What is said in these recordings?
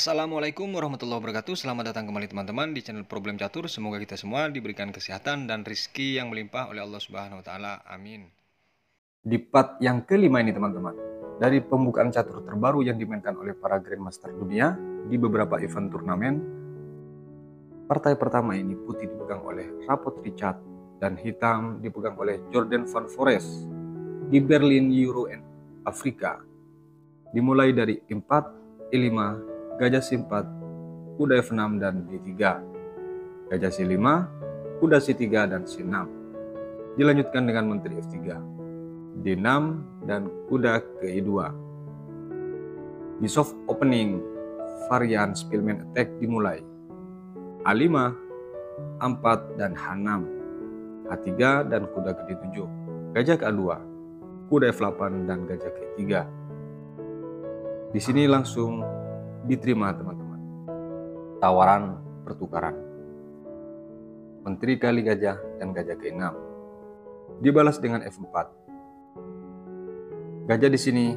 Assalamualaikum warahmatullahi wabarakatuh. Selamat datang kembali teman-teman di channel Problem Catur. Semoga kita semua diberikan kesehatan dan rizki yang melimpah oleh Allah Subhanahu wa taala. Amin. Di part yang kelima ini teman-teman, dari pembukaan catur terbaru yang dimainkan oleh para Grandmaster dunia di beberapa event turnamen, partai pertama ini putih dipegang oleh Rapot Richard dan hitam dipegang oleh Jordan Van Forest di Berlin Euro and Afrika. Dimulai dari E4, E5, Gajah C4, Kuda F6 dan D3, Gajah C5, Kuda C3 dan C6. Dilanjutkan dengan Menteri F3, D6 dan Kuda ke E2. Di soft opening, varian Spearman Attack dimulai. A5, A4 dan H6, H3 dan Kuda ke D7, Gajah ke A2, Kuda F8 dan Gajah ke E3. Di sini langsung diterima teman-teman tawaran pertukaran Menteri kali Gajah dan Gajah ke-6, dibalas dengan F4. Gajah di sini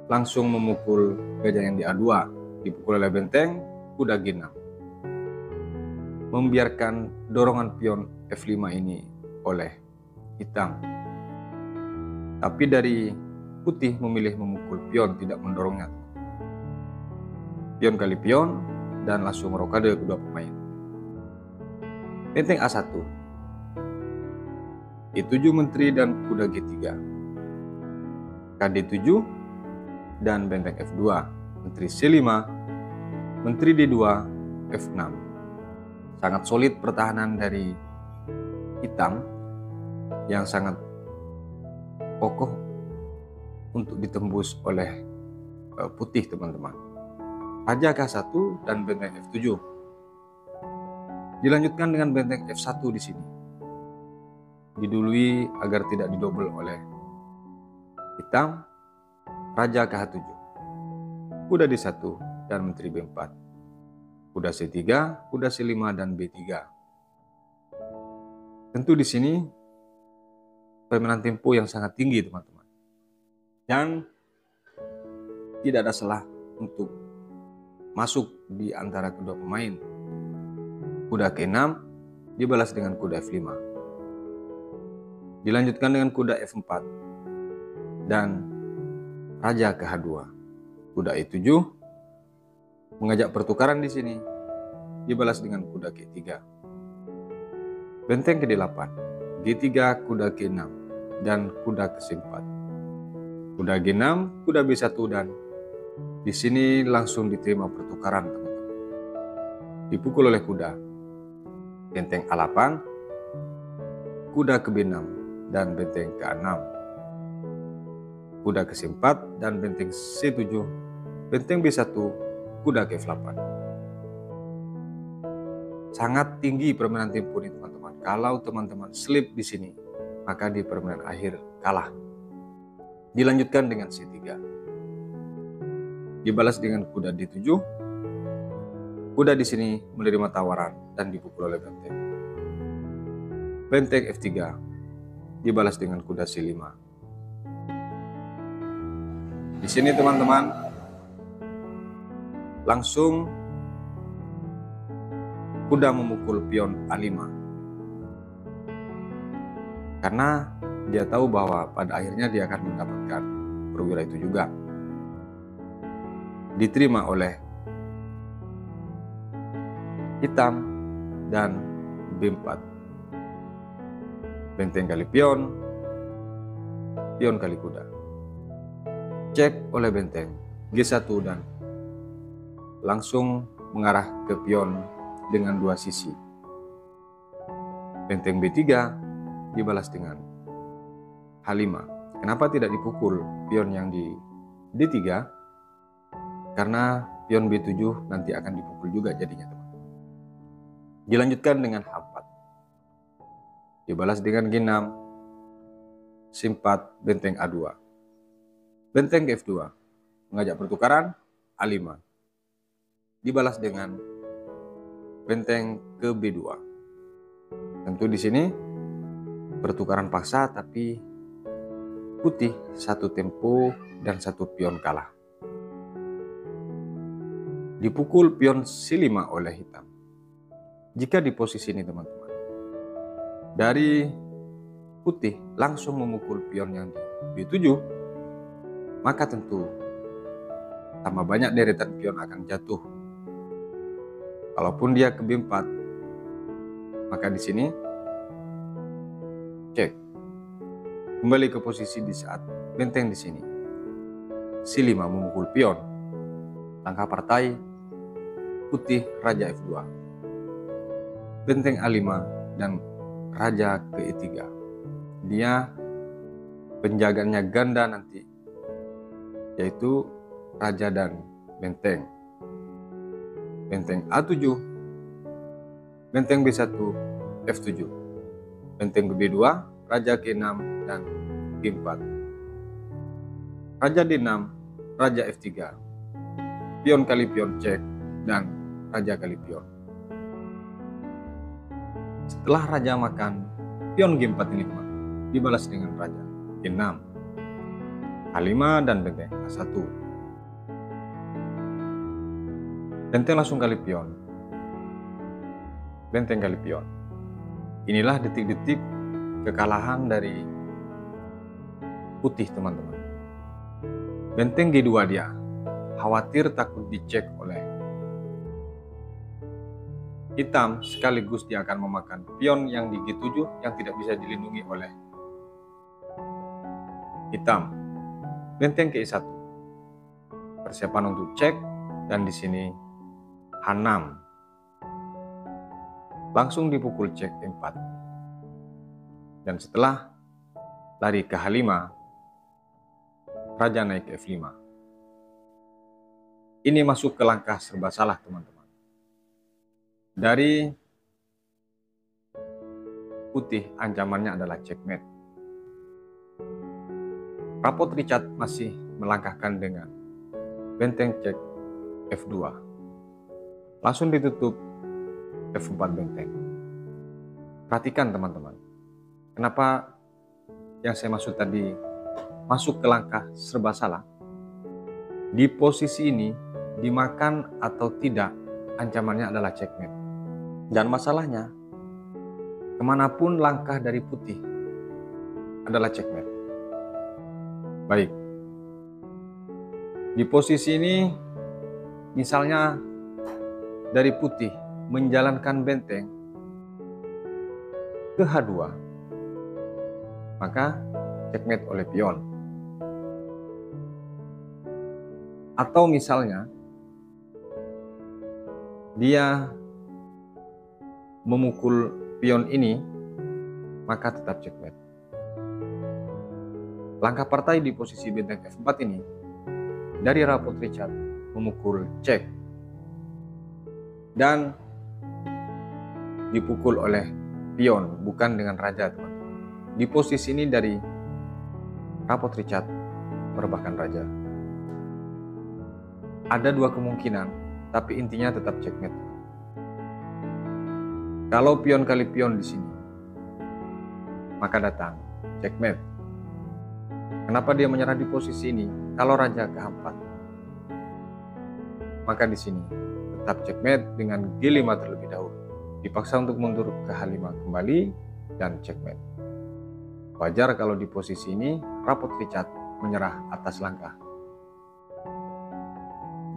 langsung memukul Gajah yang di A2, dipukul oleh benteng Kuda G6, membiarkan dorongan pion F5 ini oleh hitam. Tapi dari putih memilih memukul pion, tidak mendorongnya. Pion kali pion dan langsung rokade kedua pemain. Benteng A1, E7 Menteri dan Kuda G3, KD7 dan benteng F2, Menteri C5, Menteri D2, F6. Sangat solid pertahanan dari hitam yang sangat kokoh untuk ditembus oleh putih teman-teman. Raja K1 dan benteng F7. Dilanjutkan dengan benteng F1 di sini. Didului agar tidak didobel oleh hitam. Raja K7. Kuda D1 dan Menteri B4. Kuda C3, Kuda C5 dan B3. Tentu di sini permainan tempo yang sangat tinggi teman-teman. Dan tidak ada celah untuk masuk di antara kedua pemain. Kuda ke-6 dibalas dengan kuda F5. Dilanjutkan dengan kuda F4 dan raja ke H2. Kuda E7 mengajak pertukaran di sini, dibalas dengan kuda G3. Benteng ke-8, G3, kuda G6 dan kuda ke-4. Kuda G6, kuda B1 dan di sini langsung diterima pertukaran teman-teman. Dipukul oleh kuda. Benteng A8, kuda ke B6 dan benteng ke-6. Kuda ke C4 dan benteng C7, benteng B1, kuda ke F8. Sangat tinggi permainan tempo ini teman-teman. Kalau teman-teman slip di sini, maka di permainan akhir kalah. Dilanjutkan dengan C3. Dibalas dengan kuda D7. Kuda di sini menerima tawaran dan dipukul oleh benteng. Benteng F3 dibalas dengan kuda C5. Di sini teman-teman langsung kuda memukul pion A5. Karena dia tahu bahwa pada akhirnya dia akan mendapatkan perwira itu juga. Diterima oleh hitam dan B4. Benteng kali pion, pion kali kuda. Cek oleh benteng G1 dan langsung mengarah ke pion dengan dua sisi. Benteng B3 dibalas dengan H5. Kenapa tidak dipukul pion yang di D3? Karena pion B7 nanti akan dipukul juga jadinya teman. Dilanjutkan dengan H4. Dibalas dengan G6, C4, benteng A2. Benteng ke F2. Mengajak pertukaran A5. Dibalas dengan benteng ke B2. Tentu di sini pertukaran paksa tapi putih satu tempo dan satu pion kalah. Dipukul pion C5 oleh hitam. Jika di posisi ini teman-teman, dari putih langsung memukul pion yang di B7, maka tentu tambah banyak deretan pion akan jatuh. Kalaupun dia ke B4, maka di sini cek. Kembali ke posisi di saat benteng di sini. C5 memukul pion. Langkah partai putih Raja F2. Benteng A5 dan Raja ke E3. Dia penjaganya ganda nanti, yaitu Raja dan benteng. Benteng A7, benteng B1, F7. Benteng B2, Raja ke-6 dan G4. Raja D6, Raja F3. Pion kali pion cek dan Raja kali pion. Setelah Raja makan pion G4 ini teman, dibalas dengan Raja G6, A5 dan benteng A1. Benteng langsung kali pion. Benteng kali pion. Inilah detik-detik kekalahan dari putih teman-teman. Benteng G2 dia khawatir takut dicek oleh hitam, sekaligus dia akan memakan pion yang di G7 yang tidak bisa dilindungi oleh hitam. Benteng ke E1. Persiapan untuk cek, dan di sini H6. Langsung dipukul cek E4. Dan setelah lari ke H5, Raja naik ke F5. Ini masuk ke langkah serba salah teman-teman. Dari putih ancamannya adalah checkmate. Rapot Richard masih melangkahkan dengan benteng cek F2. Langsung ditutup F4 benteng. Perhatikan teman-teman, kenapa yang saya maksud tadi masuk ke langkah serba salah. Di posisi ini, dimakan atau tidak, ancamannya adalah checkmate. Dan masalahnya, kemanapun langkah dari putih adalah checkmate. Baik, di posisi ini, misalnya dari putih menjalankan benteng ke H2, maka checkmate oleh pion. Atau misalnya dia memukul pion ini, maka tetap checkmate. Langkah partai di posisi benteng F4 ini, dari rapot Richard memukul cek dan dipukul oleh pion, bukan dengan raja teman-teman. Di posisi ini dari rapot Richard merebahkan raja. Ada dua kemungkinan, tapi intinya tetap checkmate. Kalau pion kali pion di sini, maka datang checkmate. Kenapa dia menyerah di posisi ini? Kalau raja ke H4, maka di sini tetap checkmate dengan G5 terlebih dahulu. Dipaksa untuk mundur ke H5 kembali dan checkmate. Wajar kalau di posisi ini rapot Richard menyerah atas langkah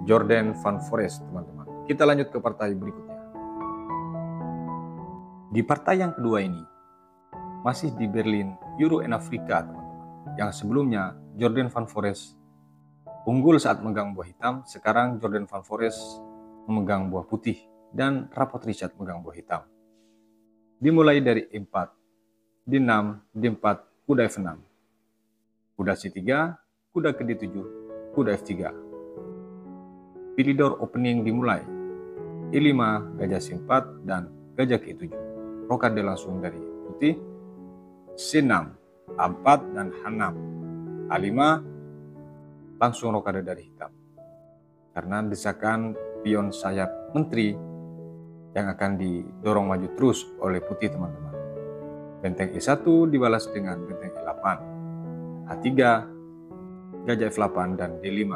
Jordan Van Foreest, teman-teman. Kita lanjut ke partai berikutnya. Di partai yang kedua ini, masih di Berlin, Euro and Africa, teman-teman. Yang sebelumnya Jordan Van Foreest unggul saat memegang buah hitam, sekarang Jordan Van Foreest memegang buah putih dan rapot Richard memegang buah hitam. Dimulai dari E4, D6, D4, kuda F6, kuda C3, kuda ke D7, kuda F3. Pilidor opening dimulai, E5, gajah C4, dan gajah ke E7. Rokade langsung dari putih, C6, A4, dan H6. A5, langsung rokade dari hitam. Karena desakan pion sayap menteri yang akan didorong maju terus oleh putih, teman-teman. Benteng E1 dibalas dengan benteng E8. H3, gajah F8, dan D5.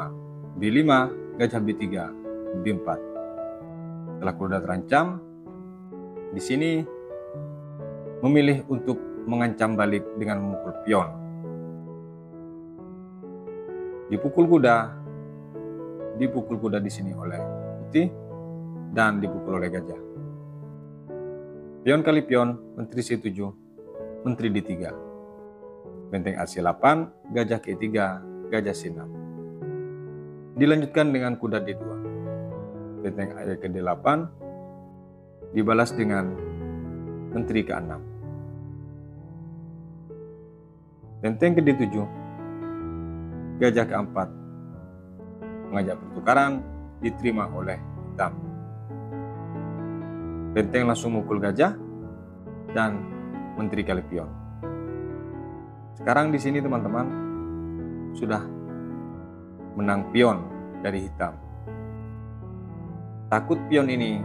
B5, gajah B3, B4. Setelah kuda terancam, di sini memilih untuk mengancam balik dengan memukul pion. Dipukul kuda di sini oleh putih dan dipukul oleh gajah. Pion kali pion, menteri C7, menteri D3. Benteng AC8, gajah ke 3, gajah C6. Dilanjutkan dengan kuda D2. Benteng AE ke D8 dibalas dengan menteri ke6. Benteng ke D7, gajah ke4. Mengajak pertukaran diterima oleh hitam. Benteng langsung mukul gajah dan menteri kali pion. Sekarang di sini teman-teman sudah menang pion dari hitam. Takut pion ini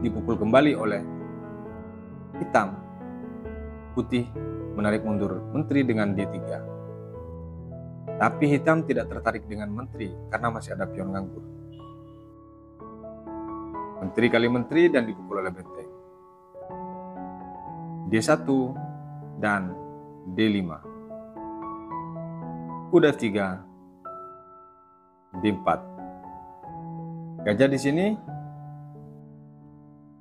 dipukul kembali oleh hitam, putih menarik mundur menteri dengan D3. Tapi hitam tidak tertarik dengan menteri karena masih ada pion nganggur. Menteri kali menteri dan dipukul oleh benteng. D1 dan D5. Kuda F3, D4. Gajah di sini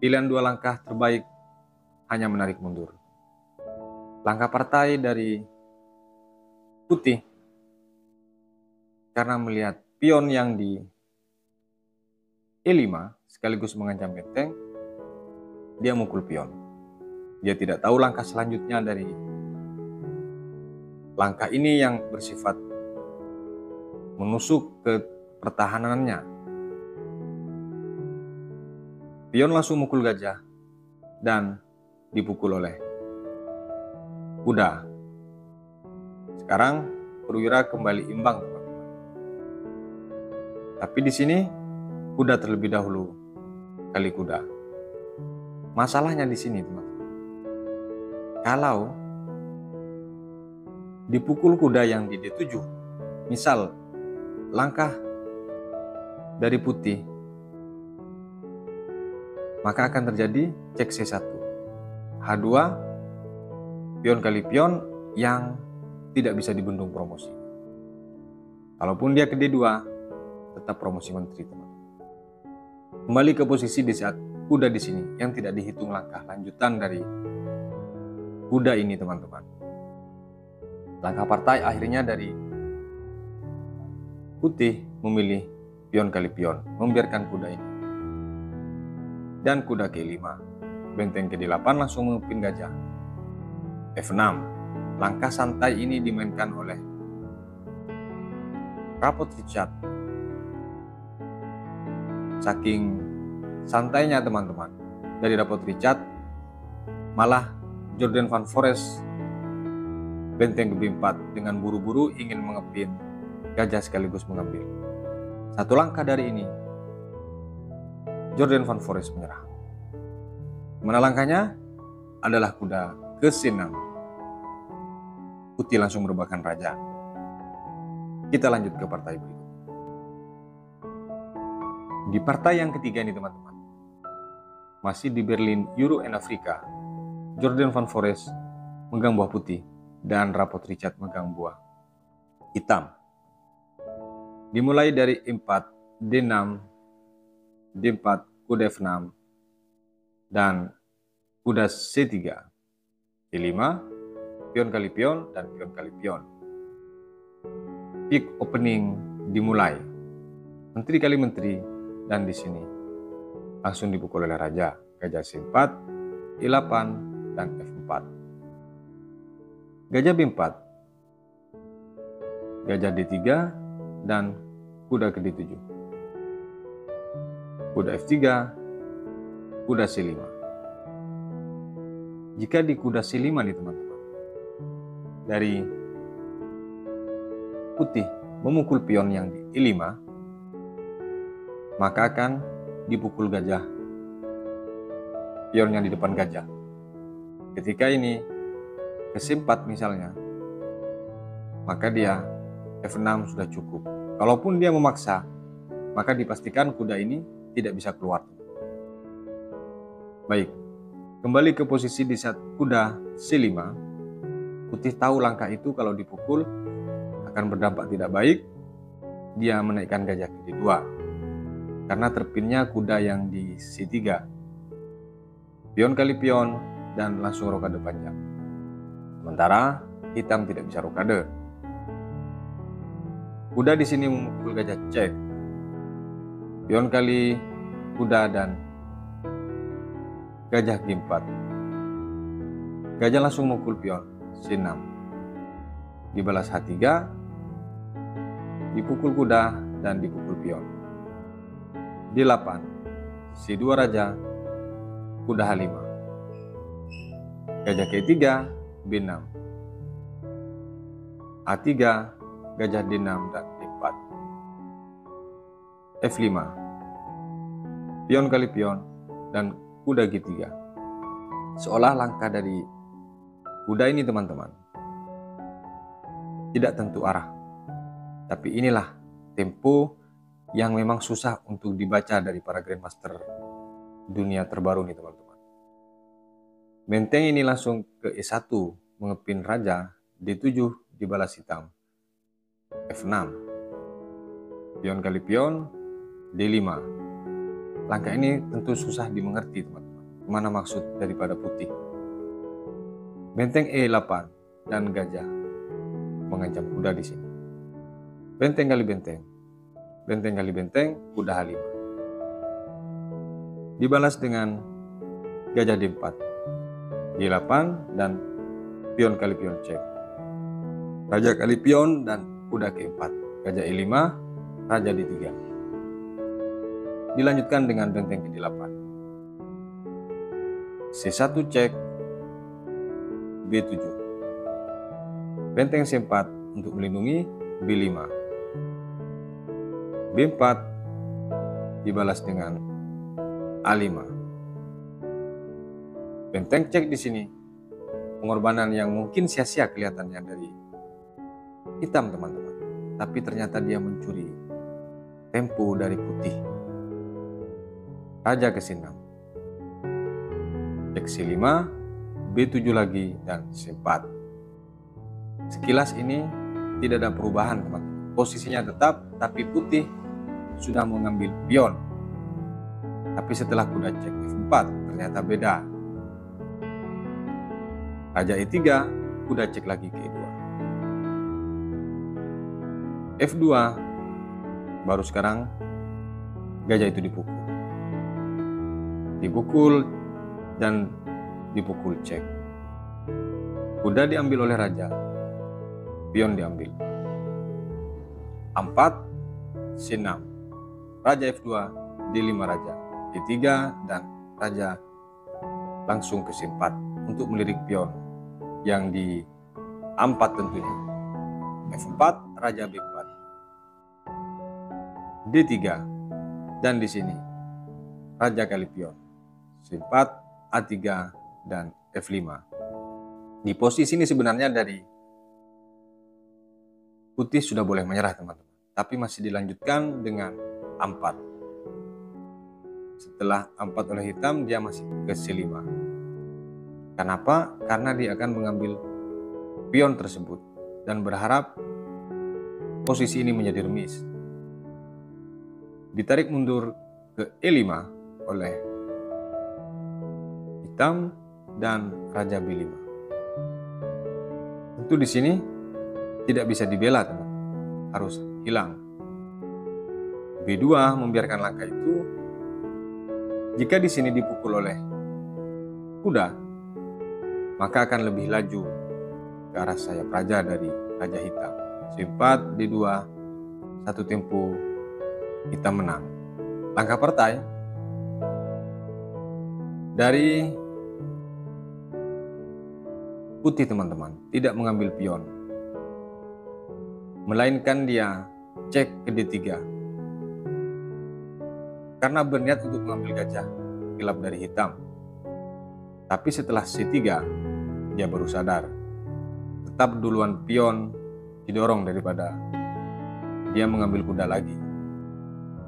pilihan 2 langkah terbaik hanya menarik mundur. Langkah partai dari putih karena melihat pion yang di E5 sekaligus mengancam benteng, dia mukul pion. Dia tidak tahu langkah selanjutnya dari langkah ini yang bersifat menusuk ke pertahanannya. Pion langsung mukul gajah dan dipukul oleh kuda. Sekarang perwira kembali imbang, teman-teman. Tapi di sini kuda terlebih dahulu kali kuda. Masalahnya di sini, teman-teman. Kalau dipukul kuda yang di D7, misal langkah dari putih, maka akan terjadi cek C1, H2, pion kali pion yang tidak bisa dibendung promosi. Kalaupun dia ke D2, tetap promosi menteri, teman. Kembali ke posisi di saat kuda di sini yang tidak dihitung langkah lanjutan dari kuda ini, teman-teman. Langkah partai akhirnya dari putih memilih pion kali pion, membiarkan kuda ini. Dan kuda ke 5, benteng ke 8 langsung memimpin gajah. F6, langkah santai ini dimainkan oleh Rapot Richard. Saking santainya, teman-teman, dari Rapot Richard, malah Jordan Van Forest benteng ke B4 dengan buru-buru ingin mengepin gajah sekaligus mengambil. Satu langkah dari ini, Jordan Van Forest menyerah. Mana langkahnya? Adalah kuda ke C6. Putih langsung merebahkan raja. Kita lanjut ke partai berikut. Di partai yang ketiga ini, teman-teman, masih di Berlin, Euro and Afrika, Jordan Van Forest megang buah putih dan Rapot Richard megang buah hitam. Dimulai dari E4, D6, D4, kuda F6, dan kuda C3, D5, pion kali pion, dan pion kali pion. Pick opening dimulai, menteri kali menteri, dan di sini langsung dipukul oleh raja, gajah C4, E8, dan F4. Gajah B4, gajah D3, dan kuda ke D7. Kuda F3, kuda C5. Jika di kuda C5 nih, teman-teman, dari putih memukul pion yang di E5, maka akan dipukul gajah, pion yang di depan gajah. Ketika ini ke C4 misalnya, maka dia F6 sudah cukup. Kalaupun dia memaksa, maka dipastikan kuda ini tidak bisa keluar. Baik, kembali ke posisi di saat kuda C5. Putih tahu langkah itu kalau dipukul akan berdampak tidak baik. Dia menaikkan gajah ke D2 karena terpinnya kuda yang di C3. Pion kali pion dan langsung rokade panjang. Sementara hitam tidak bisa rokade. Kuda di sini memukul gajah cek. Pion kali kuda dan gajah G4. Gajah langsung memukul pion C6. Dibalas H3, dipukul kuda dan dipukul pion. D8, C2 raja, kuda H5. Gajah K3, B6. A3, gajah D6 dan D4. F5, pion kali pion dan kuda G3. Seolah langkah dari kuda ini teman-teman tidak tentu arah. Tapi inilah tempo yang memang susah untuk dibaca dari para grandmaster dunia terbaru nih teman-teman. Benteng ini langsung ke E1 mengepin raja, D7 dibalas hitam, F6, pion kali pion, D5. Langkah ini tentu susah dimengerti teman-teman. Mana maksud daripada putih? Benteng E8 dan gajah mengancam kuda di sini. Benteng kali benteng, benteng kali benteng, kuda H5. Dibalas dengan gajah D4, G8 dan pion kali pion cek. Raja kali pion dan kuda K4, gajah E5, raja D3. Dilanjutkan dengan benteng ke-8. C1 cek, B7. Benteng C4 untuk melindungi, B5. B4 dibalas dengan A5. Benteng cek di sini. Pengorbanan yang mungkin sia-sia kelihatannya dari hitam teman-teman. Tapi ternyata dia mencuri tempo dari putih. Raja ke C6, cek C5, B7 lagi, dan C4. Sekilas ini tidak ada perubahan teman-teman. Posisinya tetap, tapi putih sudah mengambil pion. Tapi setelah kuda cek F4, ternyata beda. Raja E3, kuda cek lagi ke E2. F2, baru sekarang gajah itu dipukul. Dipukul dan dipukul cek. Kuda diambil oleh raja, pion diambil. A4, C6, raja F2, D5 raja, D3 dan raja langsung ke C4 untuk melirik pion yang di A4 tentunya. F4, raja B4, D3 dan di sini raja kali pion. C4, A3, dan F5. Di posisi ini sebenarnya dari putih sudah boleh menyerah teman-teman. Tapi masih dilanjutkan dengan A4. Setelah A4 oleh hitam, dia masih ke C5. Kenapa? Karena dia akan mengambil pion tersebut dan berharap posisi ini menjadi remis. Ditarik mundur ke E5 oleh hitam dan raja B5. Tentu di sini tidak bisa dibela teman, harus hilang. B2 membiarkan langkah itu. Jika di sini dipukul oleh kuda, maka akan lebih laju ke arah sayap raja dari raja hitam. C4, D2, satu tempo hitam menang. Langkah partai dari putih teman-teman tidak mengambil pion, melainkan dia cek ke D3 karena berniat untuk mengambil gajah gelap dari hitam. Tapi setelah C3 dia baru sadar tetap duluan pion didorong daripada dia mengambil kuda lagi.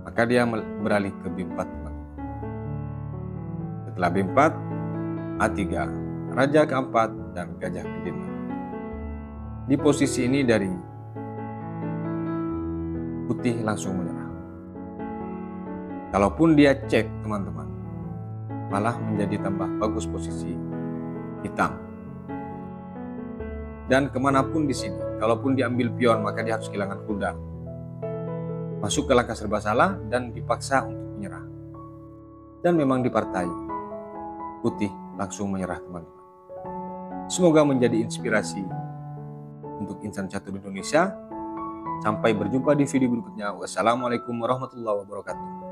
maka dia beralih ke B4, teman-teman. Setelah B4, A3, raja keempat dan gajah ke D6. Di posisi ini dari putih langsung menyerah. Kalaupun dia cek, teman-teman, malah menjadi tambah bagus posisi hitam. Dan kemanapun di sini, kalaupun diambil pion, maka dia harus kehilangan kuda. Masuk ke langkah serba salah dan dipaksa untuk menyerah. Dan memang di partai putih langsung menyerah, teman-teman. Semoga menjadi inspirasi untuk insan catur Indonesia. Sampai berjumpa di video berikutnya. Wassalamualaikum warahmatullahi wabarakatuh.